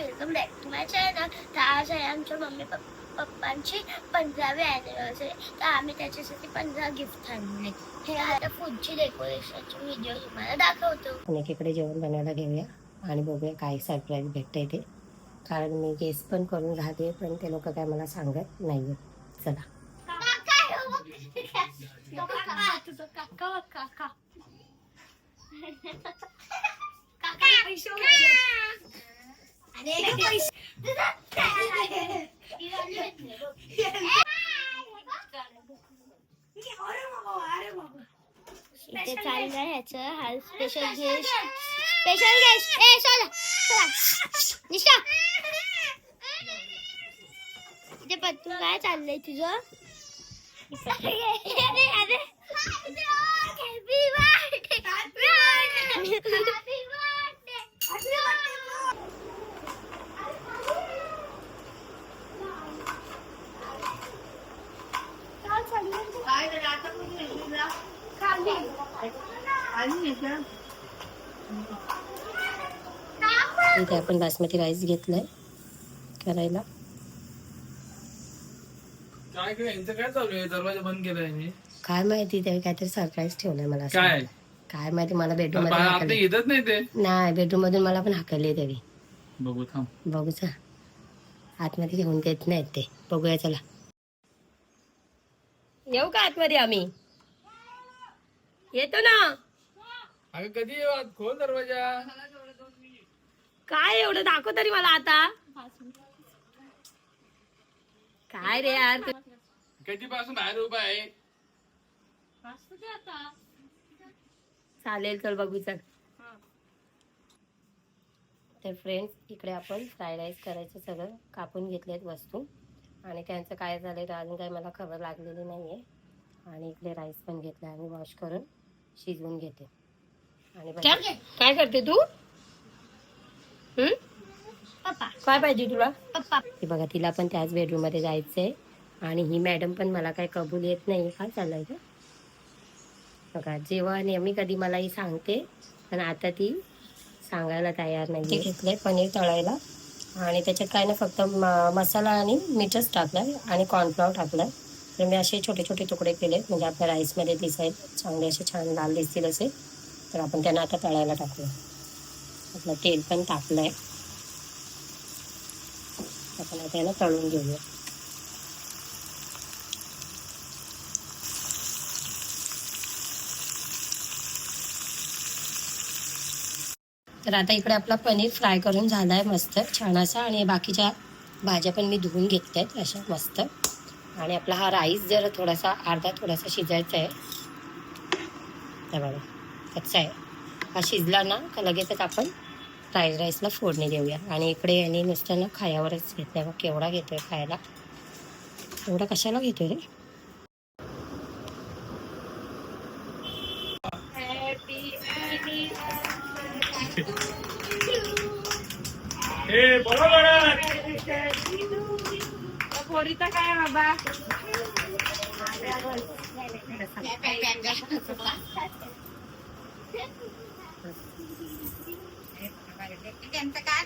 Welcome back to my channel. तर आज आहे आमच्या मम्मी पप्पांची 15वी ॲनिव्हर्सरी. तर आम्ही त्याच्यासाठी 15 गिफ्ट आणले. हे आता पुढची डेकोरेशनची व्हिडिओ तुम्हाला दाखवतो. आणि एकीकडे जेवण बनवायला घेऊया आणि बघूया काय सरप्राईज भेटतंय ते. कारण मी गेस पण करून राहते पण ते लोक काय मला सांगत नाहीये. चला इथे चाललंय ह्याचं हा स्पेशल गेस्ट ए चला निशा इथे पत्तू काय चाललंय तुझं इथे आपण बासमती राईस घेतलाय करायला. काय चालू आहे? दरवाजा बंद केलाय. काय माहिती ते काहीतरी सरप्राईज ठेवलंय मला. काय काय माहिती. मला बेडरूम मध्ये आता येतच नाही ते. नाही बेडरूम मधून मला पण हाकलले तरी. बघू थांब बघूचा आतमध्ये घेऊन देत नाहीत ते. बघूया चला. येऊ का आतमध्ये आम्ही? येतो ना. अगं कधी येऊ? खोल दरवाजा. काय एवढं दाखव तरी मला आता. काय रे यार कधीपासून बाहेर उभा आहे. चालेल चल बघू चल. तर फ्रेंड्स इकडे आपण फ्राईड राईस करायचं सगळं कापून घेतलेत वस्तू आणि त्यांचं काय झालंय तर अजून काही मला खबर लागलेली नाहीये. आणि इकडे राईस पण घेतला आणि वॉश करून शिजवून घेते. आणि काय करते तू? पप्पा काय पाहिजे तुला? पप्पा ते बघा तिला पण त्याच बेडरूम मध्ये जायचंय आणि ही मॅडम पण मला काही कबूल येत नाही. काय चाललंय का बघा. जेव्हा नेहमी कधी मलाही सांगते पण आता ती सांगायला तयार नाही. घेतलंय पनीर तळायला आणि त्याच्यात काय ना फक्त मसाला आणि मीठच टाकलाय आणि कॉर्नफ्लॉवर टाकलाय. तर मी असे छोटे छोटे तुकडे केलेत म्हणजे आपल्या राईसमध्ये दिसायला चांगले असे छान लाल दिसतील असे. तर आपण त्यांना आता तळायला टाकूया. आपलं तेल पण टाकलंय. आपण आता याला तळून घेऊया. तर आता इकडे आपला पनीर फ्राय करून झालाय मस्त छान असा. आणि बाकीच्या भाज्या पण मी धुवून घेतल्यात अशा मस्त. आणि आपला हा राईस जर थोडासा थोडासा शिजायचा आहे. तर बघा कच्चा आहे. हा शिजला ना का लगेचच आपण फ्राईड राईसला फोडणी देऊया. आणि इकडे यांनी नुसतं ना खायावरच घेतलंय. बघ केवढा घेतोय खायला. एवढा कशाला घेतोय रे? पोरीचा काय बाबा त्यांचं काय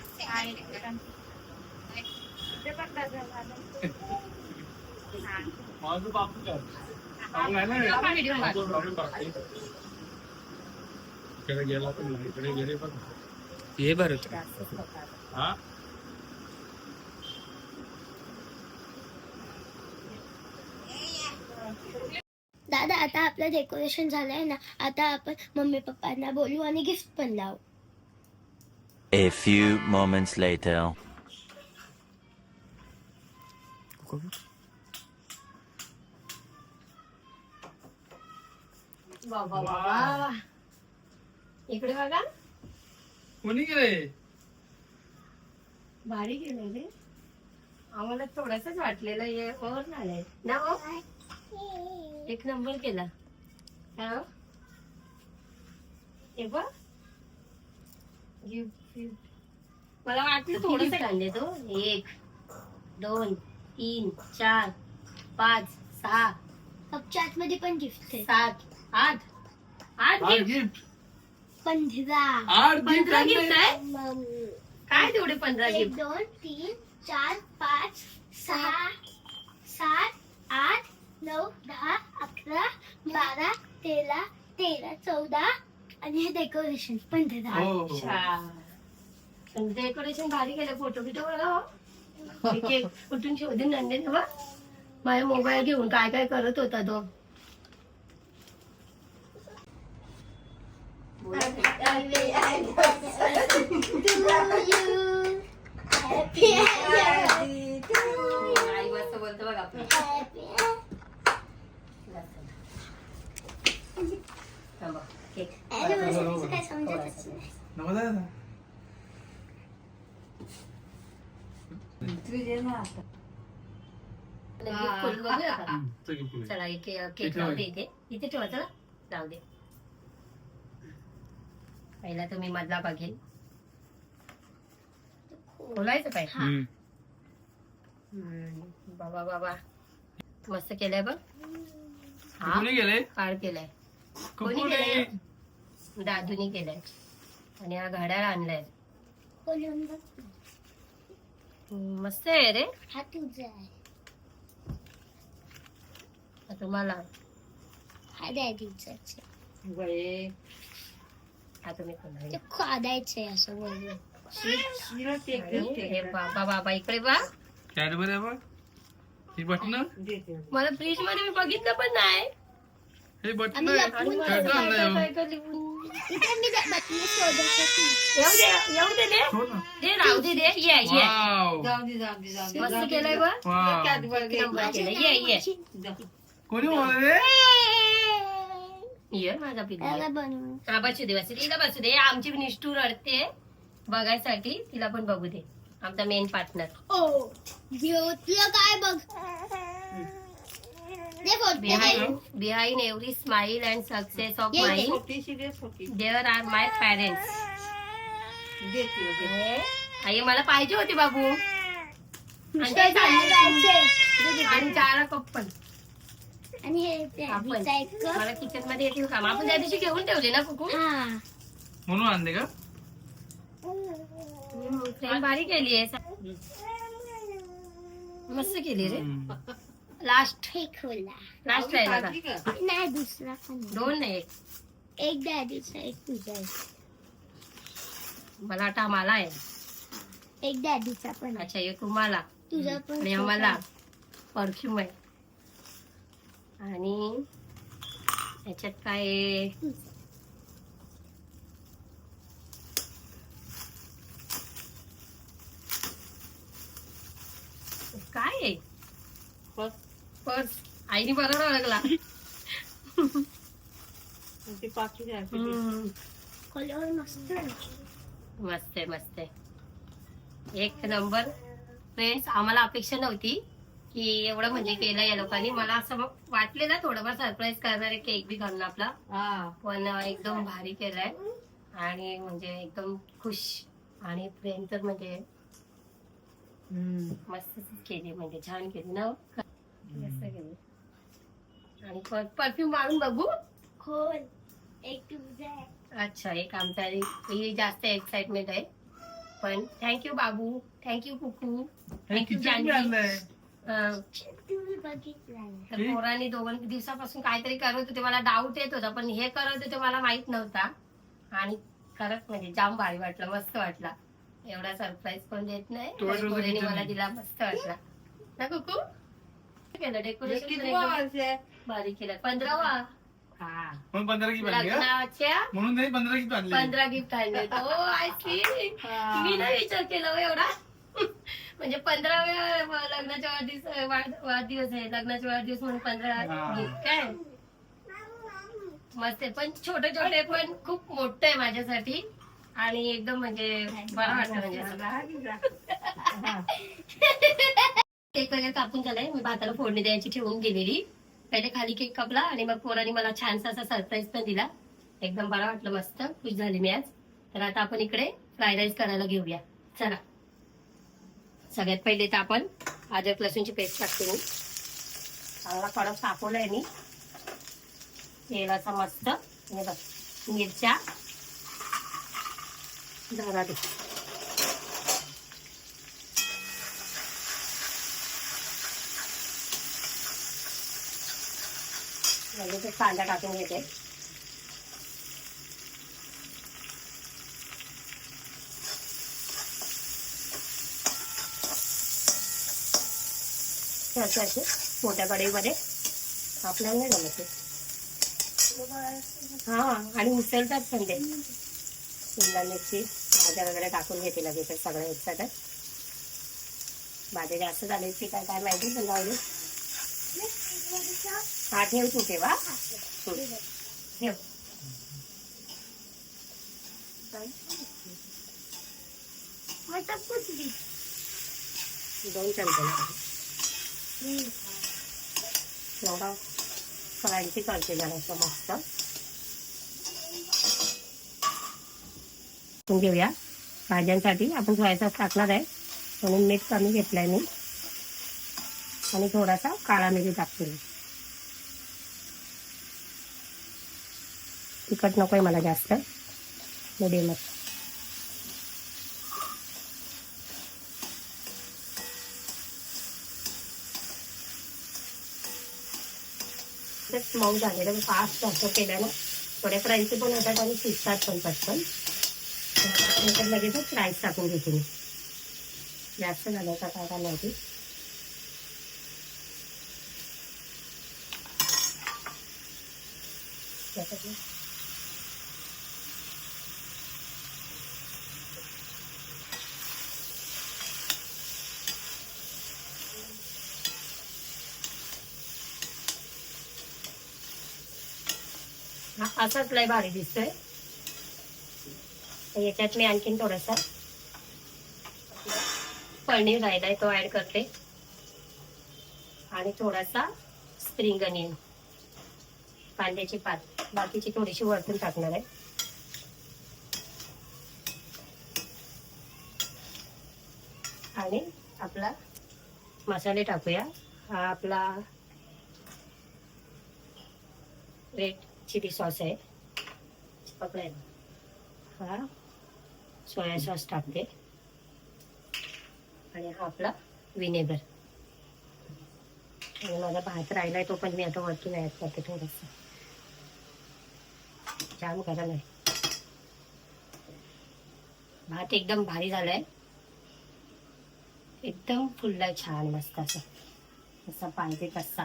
माझं बापू इकडे गेला पण इकडे गेले पण हे बरं. हा दादा आता आपलं डेकोरेशन झालंय ना. आता आपण मम्मी पप्पांना बोलू आणि गिफ्ट पण लावू. A few moments later. इकडे बघा कोणी गेले? भारी गेले रे. आम्हाला थोडंसंच वाटलेलं हे ओव्हर झालंय ना. हो एक नंबर केला. हे बघ मला वाटलं थोडंसं आणले तो. 1 2 3 4 5 6 कपच्या आतमध्ये पण गिफ्ट आहे. 7 8 गिफ्ट. गिफ्ट 15 8 गिफ्ट गिफ्ट आहे. काय तेवढे 15 1 गिफ्ट? 2 3 4 5 6 7 8 9 10 11 12 13 14 आणि हे डेकोरेशन 15. हो. अच्छा, डेकोरेशन भारी केलं. फोटो बिटो बघा. केक कुठून शोधून आणले तेव्हा माझ्या मोबाईल घेऊन काय काय करत होता तो. आई मस्त बोलतो बघ आपण. थांबा, केक. काय समजतच नाही. नमस्कार दादा. गिफ्ट खोलून बघूया का? चल गिफ्ट घे. चला एक केक लावू दे इथे. इथे ठेवा, चला लावू दे. पहिला तुम्ही मधला बघेल. बोलायचं काय? बाबा बाबा मस्त केलंय बघ. हा कोणी गेले? फार केलाय. कोणी केलंय? दादूनी केलाय. आणि हा घड्याळ आणलाय. खोलून बघ. मस्त आहे रे. हा तुझा आहे. तुम्हाला हा डॅडीचा आहे. हा तुम्ही कोणाला? ते खोदायचंय असं बोलून. हे बाबा बाबा इकडे बा. कॅडबरी आहे बघ. ही बटन. मला फ्रीज मध्ये मी बघितलं पण नाही. हे बटन आम्ही आहे. लपवून मला काय काय आणलंय? काय काय लिहून. इथे मी बटन शोधायसाठी. येऊ दे दे. हो ना. दे राहू दे दे. ये ये. वाव. मस्त केलंय बा. वाव. नंबर केलं. ये ये. कोणी बोलले? ये माझा पिल्ला. त्याला बनवून. हा बसू दे बसू दे. तिला बसू दे. आमची निष्ठूर रडते बघायसाठी. तिला पण बघू दे. आमचा मेन पार्टनर. ओ घेतलं काय बघ. दे photo. Behind every smile and success of mine, there are my parents. आई मला पाहिजे होती बाबू. आणि ते आणि चारा कप पण. आणि हे आपण डॅडीचा एक कप. मला किचन मध्ये येते काम. आपण त्या दिवशी घेऊन ठेवले ना कुकू. हा. म्हणून आणले का? फ्रेम भारी केली आहे. मस्त केली रे. लास्ट हे खोला. लास्ट राहिला का? नाही दुसरा पण आहे. दोन नाही एक. एक डॅडीचा एक तुझा आहे. मला वाटतं मला आहे. एक डॅडीचा पण आहे. अच्छा एक तुम्हाला तुझा पण आणि आम्हाला परफ्यूम आहे. आणि याच्यात काय आहे? काय आहे? पर्स. आईने बरोबर ओळखला. खोल्यावर मस्त आहे. मस्त आहे मस्त आहे. एक नंबर. फ्रेंड्स आम्हाला अपेक्षा नव्हती की एवढं म्हणजे केलं या लोकांनी. मला असं वाटलेलं थोडंफार सरप्राईज करणारे केक बी घालून आपला. पण एकदम भारी केलाय. आणि म्हणजे एकदम खुश. आणि फ्रेंड तर म्हणजे मस्त केली. म्हणजे छान केली ना. मस्त केली. आणि परफ्यूम मारून बघू. खोल. एक तुझा आहे. अच्छा एक आमचा आहे. ही जास्त एक्साइटमेंट आहे. पण थँक्यू बाबू. थँक्यू कुकू. थँक्यू जानवी. आणलंय. तुम्ही बघितलं. तर पोरांनी 2 दिवसापासून काहीतरी करत होते. मला डाऊट येत होता पण हे करत होते मला माहित नव्हता. आणि खरंच म्हणजे जाम भारी वाटलं. मस्त वाटला. एवढा सरप्राईज पण देत नाही. थोडं पोरीने थोडं मला किचन. दिला. मस्त वाटला ना कुकू. केलं डेकोरेशन भारी केलं. 15वा. म्हणून 15 गिफ्ट आणले का? लग्नाच्या म्हणून नाही 15 गिफ्ट आणले. 15 गिफ्ट आणले. हो आय सी. मी नाही विचार केला हो एवढा. म्हणजे 15व्या लग्नाच्या वाढदिवस आहे. लग्नाचे वाढदिवस म्हणून 15 गिफ्ट काय मस्त आहे. पण छोटे छोटे पण खूप मोठं आहे माझ्यासाठी. आणि एकदम म्हणजे बरं वाटतं. म्हणजे केक वगैरे कापून झालाय. मी भाताला फोडणी द्यायची ठेवून गेलेली. पहिले खाली केक कापला आणि मग पोरांनी मला छानसा असा सरप्राईज पण दिला. एकदम बरं वाटलं. मस्त खुश झाली मी आज. तर आता आपण इकडे फ्राईड राईस करायला घेऊया. चला. सगळ्यात पहिले तर आपण अद्रक लसूणची पेस्ट टाकते मी. चांगला कडक तापवलाय मी. तेल असा मस्त. हे बघ मिरच्या. झाला ते म्हणजे ते कांदा टाकून घेते. असे मोठ्या कढईमध्ये आपल्याला नाही जमत ते. हा आणि उचलतात पण ते. शिमला मिरची भाज्या वगैरे टाकून घेते लगेच सगळं एकसाथच. भाज्या जास्त झाले की काय काय माहिती पण जाऊ दे. हा ठेव तू ठेवा ठेव. दोन चमचे एवढा फ्रायची करते जरासं मस्त. घेऊया भाज्यांसाठी आपण सोया सॉस टाकणार आहे म्हणून मीठ कमी घेतलंय मी आणि थोडासा काळा मिरी टाकते. तिखट नकोय मला जास्त, मिडियमच. मऊ झालेलं फास्ट असं केल्यानं थोड्या फ्रायचे पण होतात आणि शिजतात पण पटकन. नंतर लगेचच राईस टाकून घेते मी. जास्त झालं का काय माहिती. असाच लय भारी दिसतोय. याच्यात मी आणखीन थोडासा पनीर राहिलाय तो ऍड करते आणि थोडासा स्प्रिंग अनियन, कांद्याची पात बाकीची थोडीशी वरतून टाकणार आहे. आणि आपला मसाले टाकूया. हा आपला रेड चिली सॉस आहे पकडायला. हा सोया सॉस टाकते आणि हा आपला विनेगर. आणि माझा भात राहिलाय तो पण मी आता वरतून ऍड करते थोडंसं. जाम गरम आहे. भात एकदम भारी झालाय, एकदम फुललाय छान मस्त असं जसा पाहिजे तसा.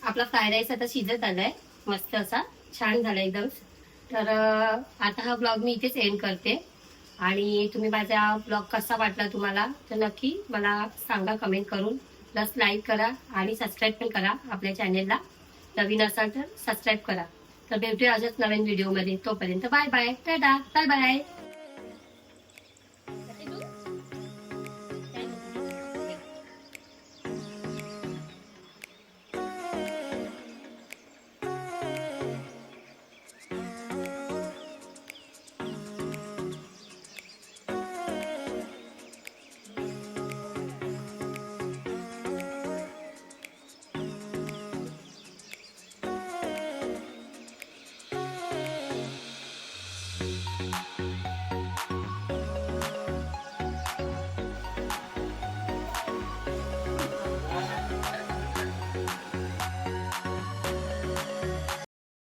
आपला फ्राईड राईस आता शिजत आलाय मस्त असा छान झाला एकदम. तर आता हा ब्लॉग मी इथेच एंड करते आणि तुम्ही माझा ब्लॉग कसा वाटला तुम्हाला तर नक्की मला सांगा कमेंट करून. प्लस लाईक करा आणि सबस्क्राईब पण करा आपल्या चॅनेलला. नवीन असाल तर सबस्क्राईब करा. तर भेटूया अशाच नवीन व्हिडिओमध्ये. तोपर्यंत bye bye, tata, bye bye.